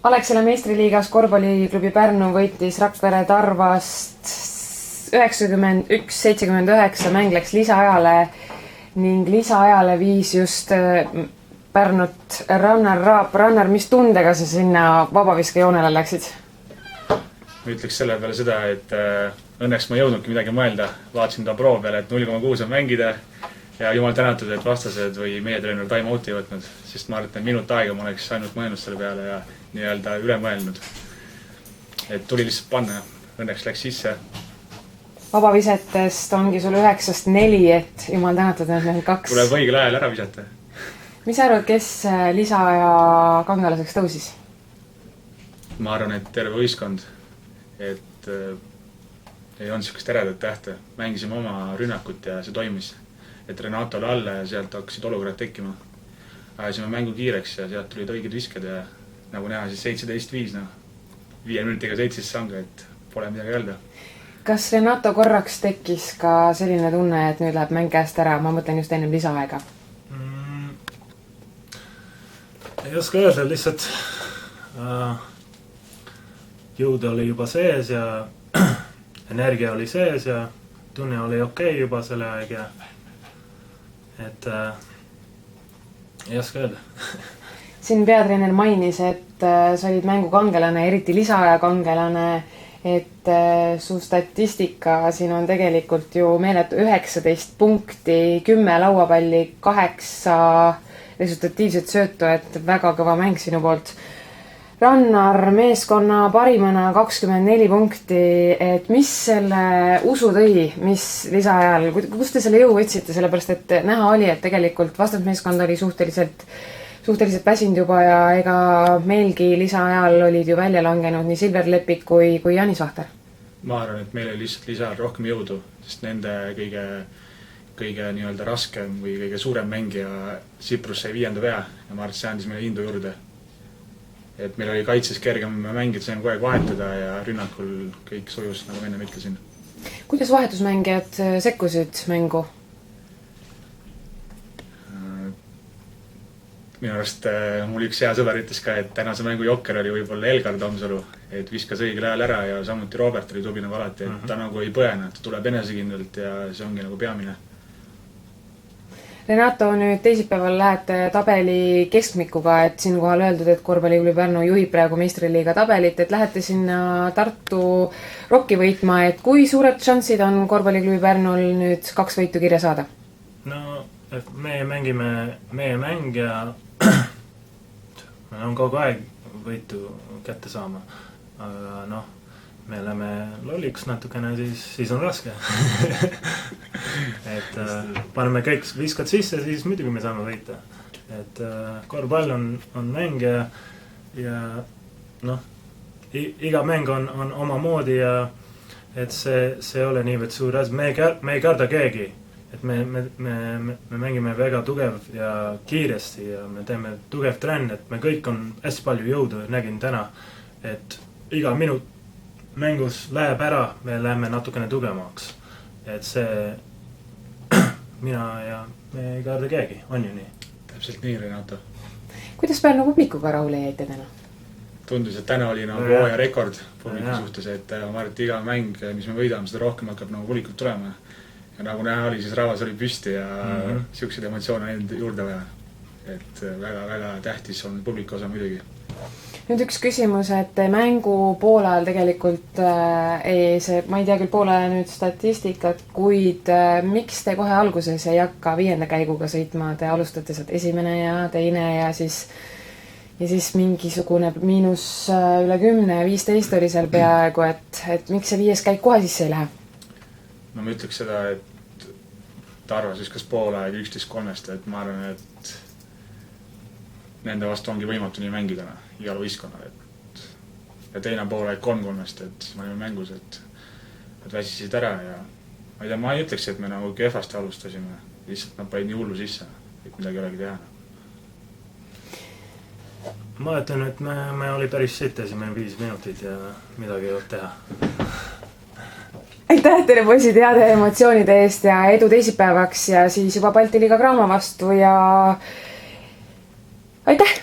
Alexela meistriliigas korvpalliklubi Pärnu võitis Rakvere Tarvast 91-79, mäng läks lisaajale ning lisaajale viis just Pärnut Rannar Raap. Rannar, mis tundega sa sinna vabaviskejoonele läksid? Ma ütleks selle peale seda, et õnneks ma jõudnudki midagi mõelda. Vaatasin ta proo peale, et 0,6 on mängida ja jumal tänatud, et vastased või meie treener time out'i ei võtnud, sest ma arvan, et minut aega ma oleks ainult mõelnud selle peale ja nii-öelda üle mõelnud. Et tuli lihtsalt panna ja õnneks läks sisse. Vabavisetest ongi sul 9-4, et jumal tänatud, et meil 2. Tuleb õigel ajal ära visata. Mis sa arvad, kes lisaaja kangelaseks tõusis? Ma arvan, et terve võistkond, et ei olnud sellist eredat tähte. Mängisime oma rünnakut ja see toimis. Et Renato oli alla ja sealt hakkasid olukorrad tekkima. Ajasime mängu kiireks ja sealt tulid õiged visked ja nagu näha siis 17-5, 5 minutiga 7 sanga, et pole midagi öelda. Kas Renato korraks tekkis ka selline tunne, et nüüd läheb mäng käest ära? Ma mõtlen just ennem lisaaega. Ei oska öelda, lihtsalt jõud oli juba sees ja energia oli sees ja tunne oli okei juba selle aeg ja et ei oska öelda. Siin peatreener mainis, et sa olid mängu kangelane, eriti lisaaja kangelane, et su statistika siin on tegelikult ju meeletu 19 punkti, 10 lauapalli, 8 resultatiivset söötu, et väga kõva mäng sinu poolt. Rannar meeskonna parimana 24 punkti, et mis selle usu tõi, mis lisaajal, kust te selle jõu võtsite, sellepärast et näha oli, et tegelikult vastasmeeskond oli suhteliselt väsinud juba ja ega meilgi lisaajal olid ju välja langenud nii Silver Lepik kui Janis Vahter. Ma arvan, et meil oli lihtsalt lisaajal rohkem jõudu, sest nende kõige nii-öelda raskem või kõige suurem mängija Siprus sai 5. vea ja ma arvan, et see andis meile hindu juurde. Et meil oli kaitses kergem mängida, saime kogu aeg vahetada ja rünnakul kõik sujus, nagu enne ütlesin. Kuidas vahetusmängijad sekkusid mängu? Minu arvast mul üks hea sõber ütles ka, et tänase mängu jokker oli võib-olla Elgar Tomsalu, et viskas õigel ajal ära ja samuti Robert oli tubli nagu alati, et ta nagu ei põena, ta tuleb enesekindlalt ja see ongi nagu peamine. Renato, nüüd teisipäeval lähete tabeli keskmikuga, et siin kohal öeldud, et korvpalliklubi Pärnu juhib praegu meistriliiga tabelit, et lähete sinna Tartu Rocki võitma, et kui suured šansid on korvpalliklubi Pärnul nüüd 2 võitu kirja saada? No, et meie mäng ja me on kogu aeg võitu kätte saama, aga noh, me oleme lolliks natukene, siis on raske. Et paneme kõik viskad sisse, siis muidugi me saame võita. Et korvpall on mäng ja noh, iga mäng on oma moodi ja et see ole niivõrd suur asi. Me ei karda keegi, et me mängime väga tugev ja kiiresti ja me teeme tugev trenn, et me kõik on hästi palju jõudu, nägin täna, et iga minut mängus läheb ära, me läheme natukene tugevamaks. Et see mina ja me ei karda keegi, on ju nii? Täpselt nii, Renato. Kuidas Pärnu publikuga rahule jäite täna? Tundus, et täna oli nagu hooaja rekord publiku suhtes, et ma arvan, et iga mäng, mis me võidame, seda rohkem hakkab nagu publikult tulema. Ja nagu näha oli, siis rahvas oli püsti ja siuksed emotsioone ainult juurde vaja. Et väga-väga tähtis on publiku osa muidugi. Nüüd üks küsimus, et mängu poole ajal tegelikult ma ei tea küll poole ajal nüüd statistikat, kuid miks te kohe alguses ei hakka 5. käiguga sõitma? Te alustate sealt 1. ja 2. ja siis mingisugune miinus üle 10 ja 15 oli seal peaaegu, et miks see 5. käik kohe sisse ei lähe? No ma ütleks seda, et Tarvas viskas poole aeg 11-3, et ma arvan, et nende vastu ongi võimatu nii mängida igal võistkonnal, ja teine poole aeg 3-3, et ma olime mängus, et väsisid ära ja ma ei ütleks, et me nagu kehvasti alustasime, lihtsalt nad panid nii hullu sisse, et midagi olegi teha. Ma ütlen, et me oli päris sitasime 5 minutit ja midagi ei olnud teha. Aitäh teile poisid heade emotsioonide eest ja edu teisipäevaks ja siis juba Balti Liiga Graamo vastu ja aitäh!